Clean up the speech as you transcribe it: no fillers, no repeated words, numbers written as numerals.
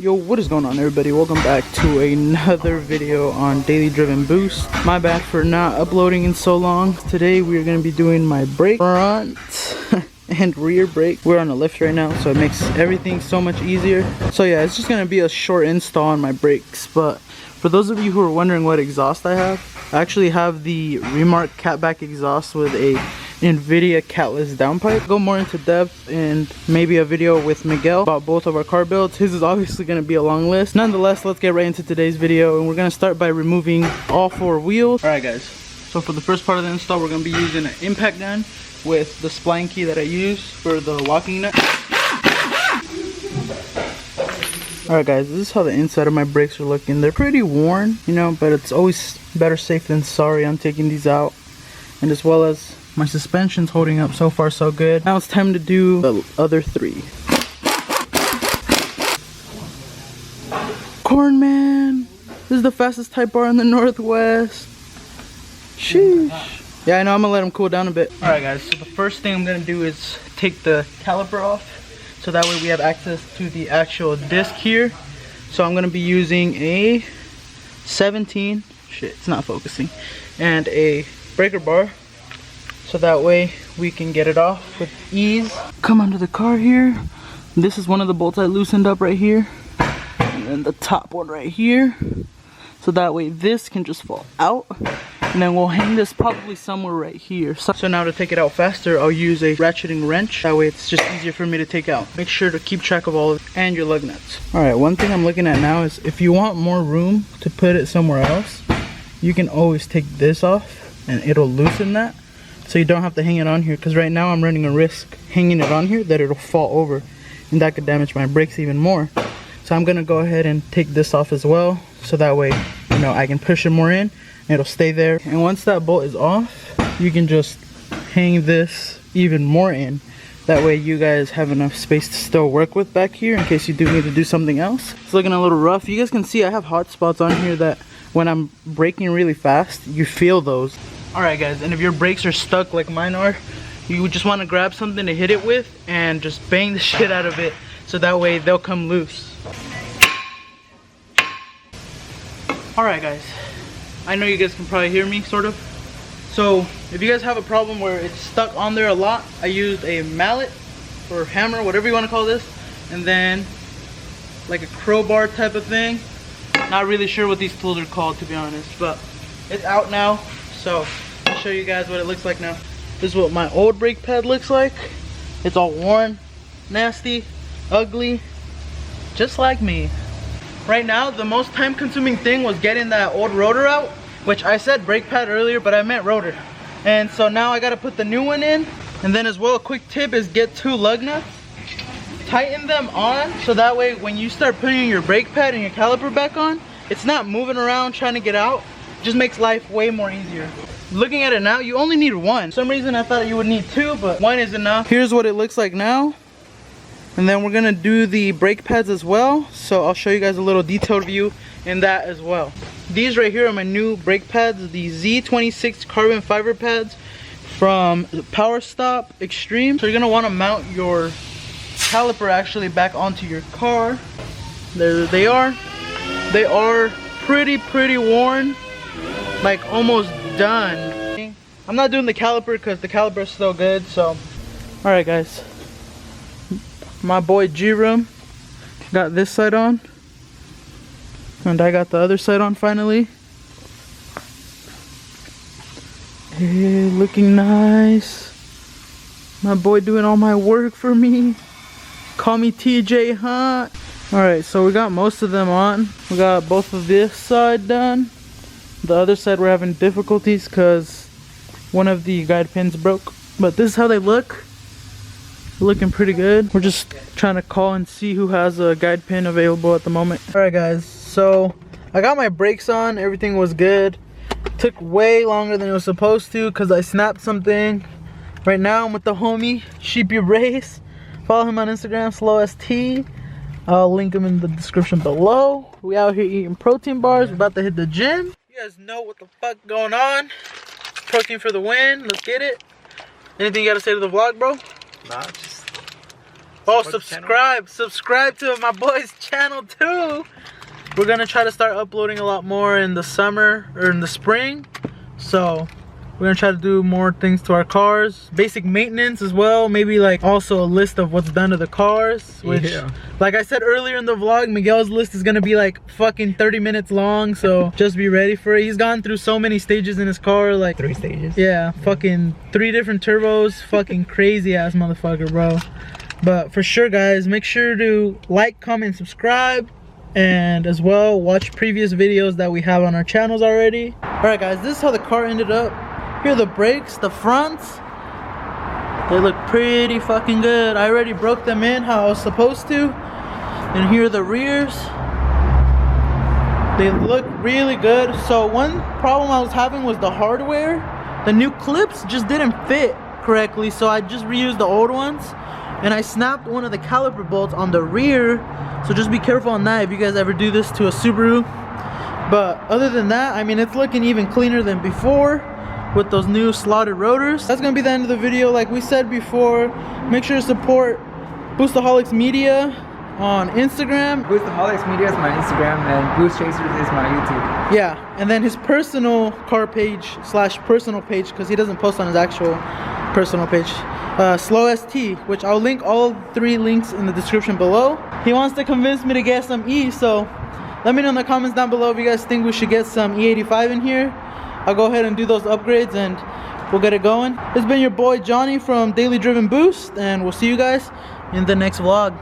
Yo, what is going on, everybody? Welcome back to another video on Daily Driven Boost. My bad for not uploading in so long. Today we are going to be doing my brake front and rear brake. We're on a lift right now, so it makes everything so much easier. So yeah, it's just going to be a short install on my brakes. But for those of you who are wondering what exhaust I have, I actually have the Remark catback exhaust with a NVIDIA catless downpipe. Go more into depth and maybe a video with Miguel about both of our car builds. His is obviously going to be a long list. Nonetheless, let's get right into today's video, and we're going to start by removing all four wheels. Alright guys, so for the first part of the install, we're going to be using an impact gun with the spline key that I use for the locking nut. Alright guys, this is how the inside of my brakes are looking. They're pretty worn, you know, but it's always better safe than sorry. I'm taking these out, and as well as my suspension's holding up. So far so good. Now it's time to do the other three. Corn man, this is the fastest Type R in the Northwest. Sheesh. Yeah, I know, I'm gonna let him cool down a bit. Alright guys, so the first thing I'm gonna do is take the caliper off, so that way we have access to the actual disc here. So I'm gonna be using a 17, shit, it's not focusing, and a breaker bar, so that way we can get it off with ease. Come under the car here. This is one of the bolts I loosened up right here, and then the top one right here, so that way this can just fall out, and then we'll hang this probably somewhere right here. So now to take it out faster, I'll use a ratcheting wrench. That way it's just easier for me to take out. Make sure to keep track of all of it and your lug nuts. Alright, one thing I'm looking at now is if you want more room to put it somewhere else, you can always take this off and it'll loosen that, so you don't have to hang it on here, because right now I'm running a risk hanging it on here that it'll fall over, and that could damage my brakes even more. So I'm gonna go ahead and take this off as well, so that way, you know, I can push it more in and it'll stay there. And once that bolt is off, you can just hang this even more in. That way you guys have enough space to still work with back here in case you do need to do something else. It's looking a little rough. You guys can see I have hot spots on here that when I'm braking really fast, you feel those. Alright guys, and if your brakes are stuck like mine are, you just want to grab something to hit it with and just bang the shit out of it, so that way they'll come loose. Alright guys, I know you guys can probably hear me, sort of. So if you guys have a problem where it's stuck on there a lot, I used a mallet or hammer, whatever you want to call this, and then like a crowbar type of thing. Not really sure what these tools are called, to be honest, but it's out now. So I'll show you guys what it looks like now. This is what my old brake pad looks like. It's all worn, nasty, ugly, just like me. Right now, the most time consuming thing was getting that old rotor out, which I said brake pad earlier, but I meant rotor. And so now I gotta put the new one in. And then as well, a quick tip is get 2 lug nuts, tighten them on, so that way when you start putting your brake pad and your caliper back on, it's not moving around trying to get out. Just makes life way more easier. Looking at it now, you only need 1. For some reason I thought you would need 2, but 1 is enough. Here's what it looks like now. And then we're gonna do the brake pads as well. So I'll show you guys a little detailed view in that as well. These right here are my new brake pads, the Z26 carbon fiber pads from Power Stop Extreme. So you're gonna wanna mount your caliper actually back onto your car. There they are. They are pretty worn. Like almost done. I'm not doing the caliper because the caliper is still good. So alright guys, my boy G-Room got this side on, and I got the other side on finally. Hey, looking nice. My boy doing all my work for me. Call me TJ Hunt. Alright, so we got most of them on. We got both of this side done. The other side we're having difficulties because one of the guide pins broke. But this is how they look. Looking pretty good. We're just trying to call and see who has a guide pin available at the moment. Alright guys, so I got my brakes on. Everything was good. Took way longer than it was supposed to because I snapped something. Right now I'm with the homie Sheepy Race. Follow him on Instagram, SlowST. I'll link him in the description below. We out here eating protein bars. We're about to hit the gym. You guys know what the fuck going on. Protein for the win. Let's get it. Anything you gotta say to the vlog, bro? Nah, just Oh, subscribe to my boy's channel too. We're gonna try to start uploading a lot more in the summer or in the spring. So we're gonna try to do more things to our cars, basic maintenance as well, maybe like also a list of what's done to the cars, which like I said earlier in the vlog, Miguel's list is gonna be like fucking 30 minutes long, so just be ready for it. He's gone through so many stages in his car, like 3 stages. Yeah, fucking 3 different turbos, fucking crazy ass motherfucker, bro. But for sure guys, make sure to like, comment, subscribe, and as well watch previous videos that we have on our channels already. Alright guys, this is how the car ended up. Here are the brakes, the fronts. They look pretty fucking good. I already broke them in how I was supposed to. And here are the rears. They look really good. So one problem I was having was the hardware. The new clips just didn't fit correctly, so I just reused the old ones. And I snapped one of the caliper bolts on the rear. So just be careful on that if you guys ever do this to a Subaru. But other than that, I mean, it's looking even cleaner than before with those new slotted rotors. That's gonna be the end of the video. Like we said before, make sure to support Boostaholics Media on Instagram. Boostaholics Media is my Instagram and Boost Chasers is my YouTube. Yeah, and then his personal car page / personal page, because he doesn't post on his actual personal page, Slow ST, which I'll link all 3 links in the description below. He wants to convince me to get some E, so let me know in the comments down below if you guys think we should get some E85 in here. I'll go ahead and do those upgrades and we'll get it going. It's been your boy Johnny from Daily Driven Boost, and we'll see you guys in the next vlog.